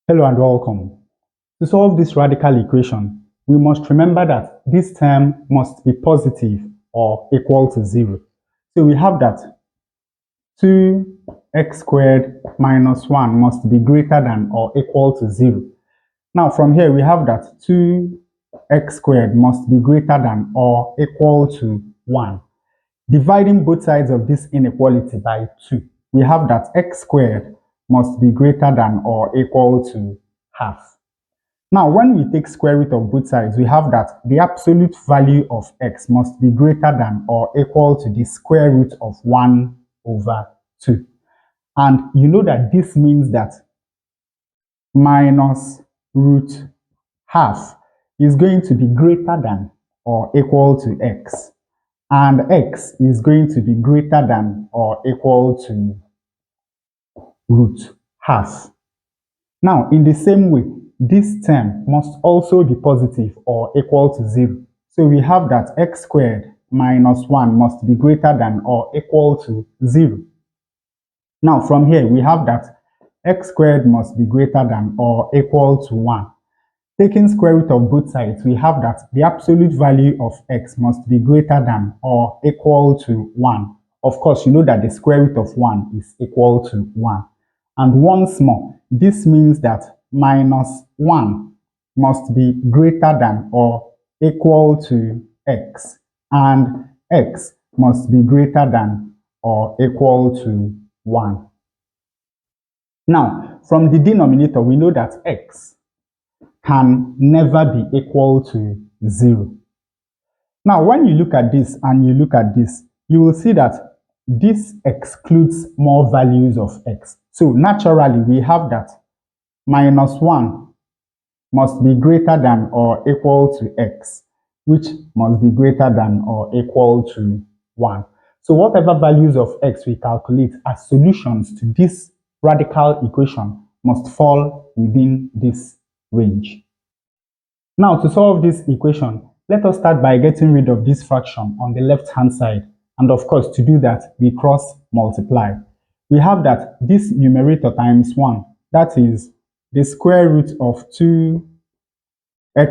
Hello and welcome. To solve this radical equation, we must remember that this term must be positive or equal to 0. So we have that 2x squared minus 1 must be greater than or equal to 0. Now from here we have that 2x squared must be greater than or equal to 1. Dividing both sides of this inequality by 2, we have that x squared must be greater than or equal to half. Now, when we take square root of both sides, we have that the absolute value of x must be greater than or equal to the square root of 1 over 2. And you know that this means that minus root half is going to be greater than or equal to x. And x is going to be greater than or equal to root half. Now, in the same way, this term must also be positive or equal to 0. So we have that x squared minus 1 must be greater than or equal to 0. Now, from here, we have that x squared must be greater than or equal to 1. Taking square root of both sides, we have that the absolute value of x must be greater than or equal to 1. Of course, you know that the square root of 1 is equal to 1. And once more, this means that minus 1 must be greater than or equal to x, and x must be greater than or equal to 1. Now, from the denominator, we know that x can never be equal to 0. Now, when you look at this and you look at this, you will see that this excludes more values of x. So naturally, we have that minus 1 must be greater than or equal to x, which must be greater than or equal to 1. So whatever values of x we calculate as solutions to this radical equation must fall within this range. Now, to solve this equation, let us start by getting rid of this fraction on the left-hand side. And of course, to do that, we cross multiply. We have that this numerator times 1, that is the square root of 2x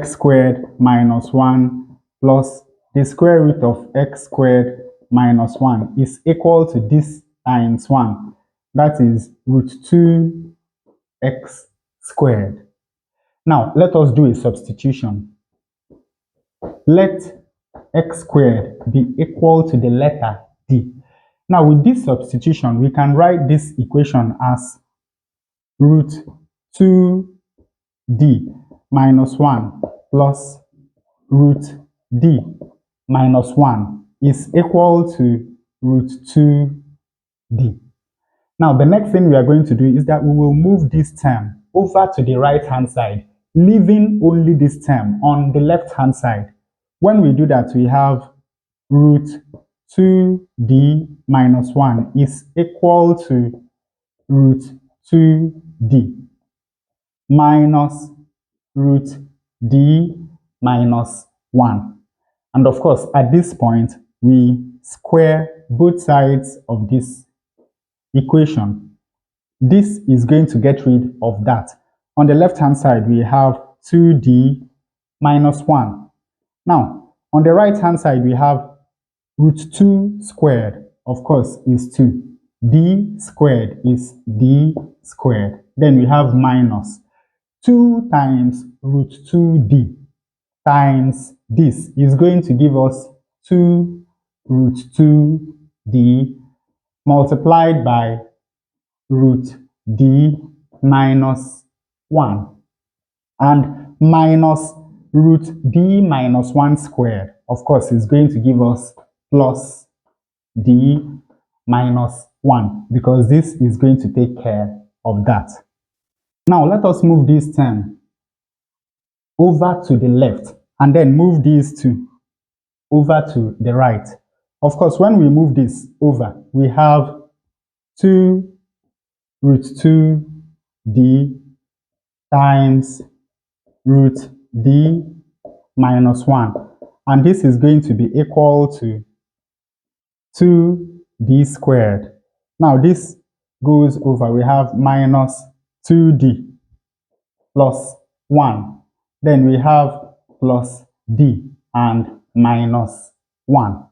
squared minus 1 plus the square root of x squared minus 1 is equal to this times 1, that is root 2x squared. Now, let us do a substitution. Let x squared be equal to the letter d. Now, with this substitution, we can write this equation as root 2d minus 1 plus root d minus 1 is equal to root 2d. Now, the next thing we are going to do is that we will move this term over to the right-hand side, leaving only this term on the left-hand side. When we do that, we have root 2d minus 1 is equal to root 2d minus root d minus 1. And of course, at this point, we square both sides of this equation. This is going to get rid of that. On the left-hand side, we have 2d minus 1. Now, on the right-hand side, we have root 2 squared, of course, is 2. D squared is d squared. Then we have minus 2 times root 2d times this is going to give us 2 root 2d multiplied by root d minus 1, and minus root d minus 1 squared, of course, is going to give us plus d minus 1, because this is going to take care of that. Now, let us move this term over to the left and then move these two over to the right. Of course, when we move this over, we have 2 root 2d times root d minus 1, and this is going to be equal to 2d squared. Now this goes over, we have minus 2d plus 1. Then we have plus d and minus 1.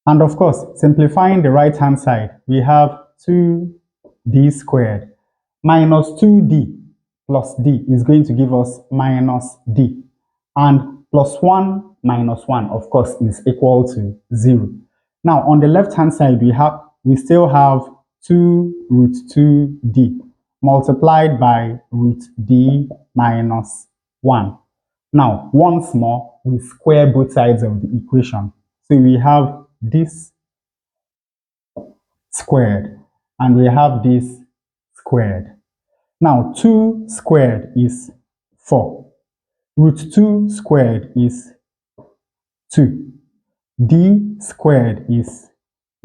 And of course, simplifying the right-hand side, we have 2d squared minus 2d plus d is going to give us minus d. And plus 1 minus 1, of course, is equal to 0. Now, on the left-hand side, we still have 2 root 2d multiplied by root d minus 1. Now, once more, we square both sides of the equation. So we have this squared and we have this squared. Now, 2 squared is 4. Root 2 squared is 2. D squared is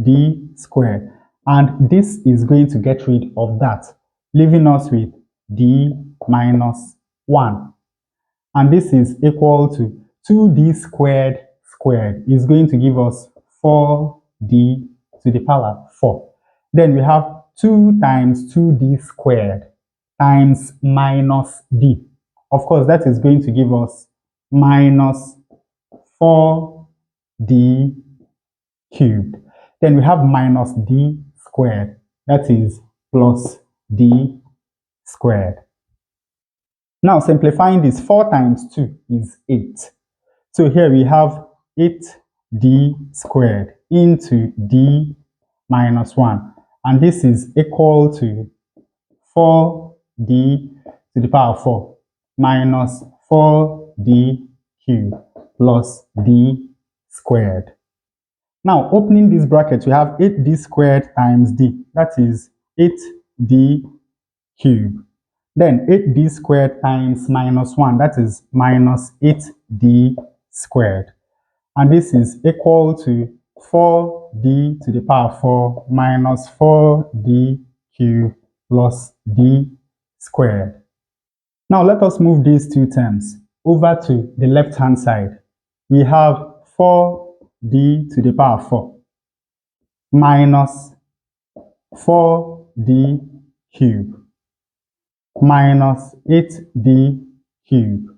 d squared. And this is going to get rid of that, leaving us with d minus 1. And this is equal to 2d squared squared is going to give us 4d to the power 4. Then we have 2 times 2d squared times minus d. Of course, that is going to give us minus 4d cubed. Then we have minus d squared, that is plus d squared. Now simplifying this, 4 times 2 is 8. So here we have 8d squared into d minus 1. And this is equal to 4d to the power 4 minus 4d cubed plus d squared. Now opening this bracket, we have 8d squared times d, that is 8d cubed. Then 8d squared times minus 1, that is minus 8d squared. And this is equal to 4d to the power 4 minus 4d cubed plus d squared. Now let us move these two terms over to the left-hand side. We have 4d to the power 4 minus 4d cubed minus 8d cubed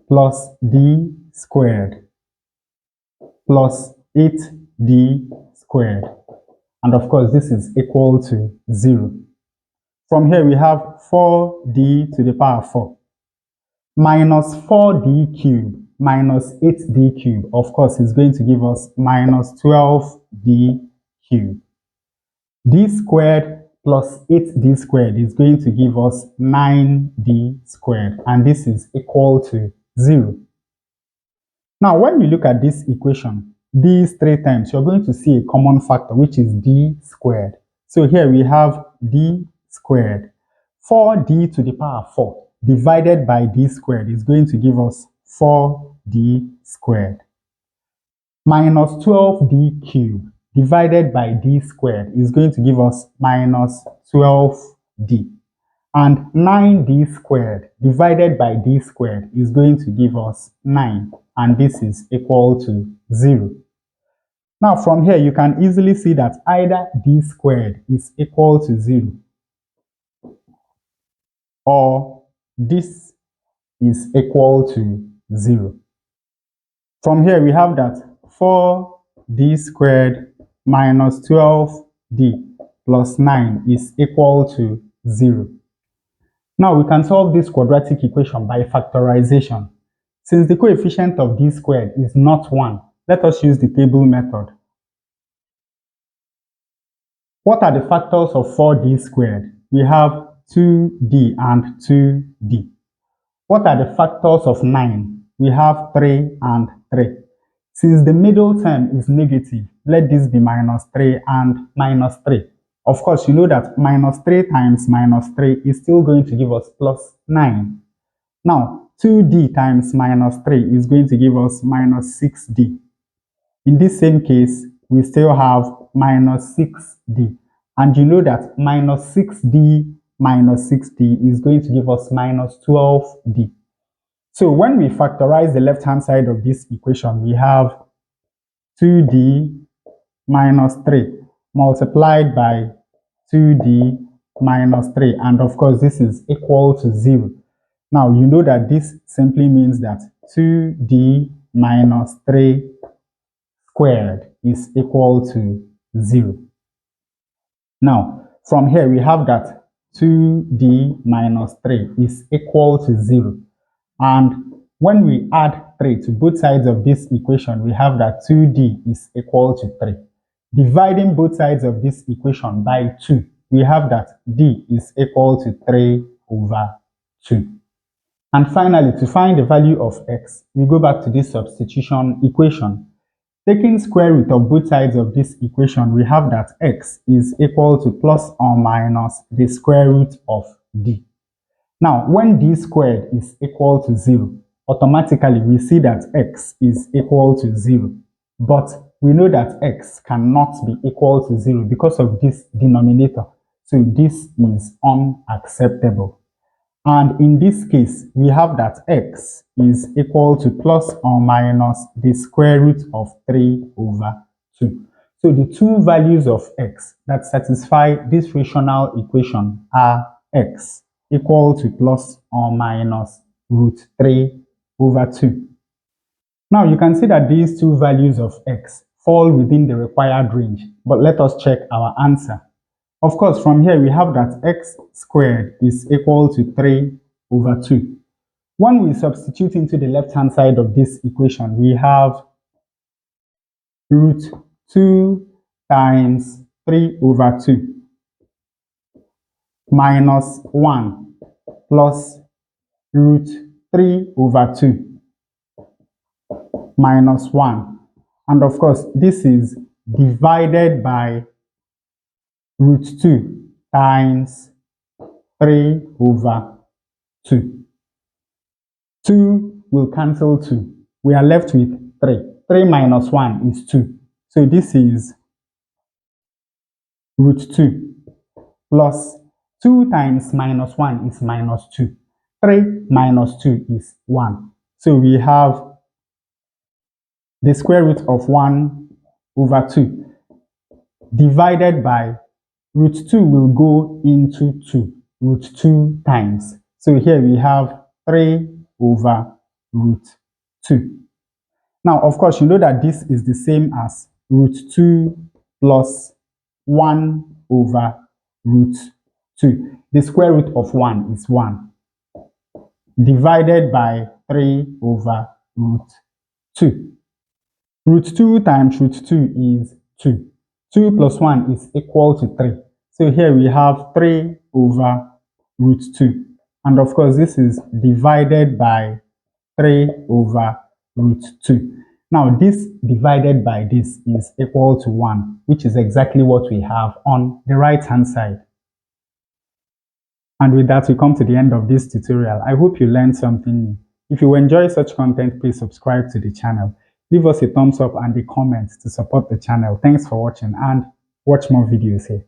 plus d squared plus 8d squared. And of course, this is equal to 0. From here, we have 4d to the power 4 minus 4d cubed minus 8d cubed. Of course, is going to give us minus 12d cubed. D squared plus 8d squared is going to give us 9d squared, and this is equal to 0. Now, when we look at this equation, these 3 times, you're going to see a common factor, which is d squared. So here we have d squared. 4d to the power 4 divided by d squared is going to give us 4d squared. Minus 12d cubed divided by d squared is going to give us minus 12d. And 9d squared divided by d squared is going to give us 9. And this is equal to 0. Now from here, you can easily see that either d squared is equal to 0 or this is equal to 0. From here, we have that 4d squared minus 12d plus 9 is equal to 0. Now we can solve this quadratic equation by factorization. Since the coefficient of d squared is not 1, let us use the table method. What are the factors of 4d squared? We have 2d and 2d. What are the factors of 9? We have 3 and 3. Since the middle term is negative, let this be minus 3 and minus 3. Of course, you know that minus 3 times minus 3 is still going to give us plus 9. Now, 2d times minus 3 is going to give us minus 6d. In this same case, we still have minus 6d. And you know that minus 6d minus 6d is going to give us minus 12d. So when we factorize the left-hand side of this equation, we have 2d minus 3 multiplied by 2d minus 3. And of course, this is equal to 0. Now, you know that this simply means that 2d minus 3 squared is equal to 0. Now, from here, we have that 2d minus 3 is equal to 0. And when we add 3 to both sides of this equation, we have that 2d is equal to 3. Dividing both sides of this equation by 2, we have that d is equal to 3 over 2. And finally, to find the value of x, we go back to this substitution equation. Taking square root of both sides of this equation, we have that x is equal to plus or minus the square root of d. Now, when d squared is equal to 0, automatically we see that x is equal to 0. But we know that x cannot be equal to 0 because of this denominator. So this is unacceptable. And in this case, we have that x is equal to plus or minus the square root of 3 over 2. So the two values of x that satisfy this rational equation are x equal to plus or minus root 3 over 2. Now you can see that these two values of x fall within the required range, but let us check our answer. Of course, from here we have that x squared is equal to 3 over 2. When we substitute into the left-hand side of this equation, we have root 2 times 3 over 2 minus 1 plus root 3 over 2 minus 1. And of course, this is divided by root 2 times 3 over 2. 2 will cancel 2. We are left with 3. 3 minus 1 is 2. So this is root 2 plus 2 times minus 1 is minus 2. 3 minus 2 is 1. So we have the square root of 1 over 2 divided by root 2 will go into 2, root 2 times. So here we have 3 over root 2. Now, of course, you know that this is the same as root 2 plus 1 over root 2. The square root of 1 is 1 divided by 3 over root 2. Root 2 times root 2 is 2. 2 plus 1 is equal to 3. So here we have 3 over root 2. And of course, this is divided by 3 over root 2. Now, this divided by this is equal to 1, which is exactly what we have on the right-hand side. And with that, we come to the end of this tutorial. I hope you learned something new. If you enjoy such content, please subscribe to the channel. Leave us a thumbs up and a comment to support the channel. Thanks for watching and watch more videos here.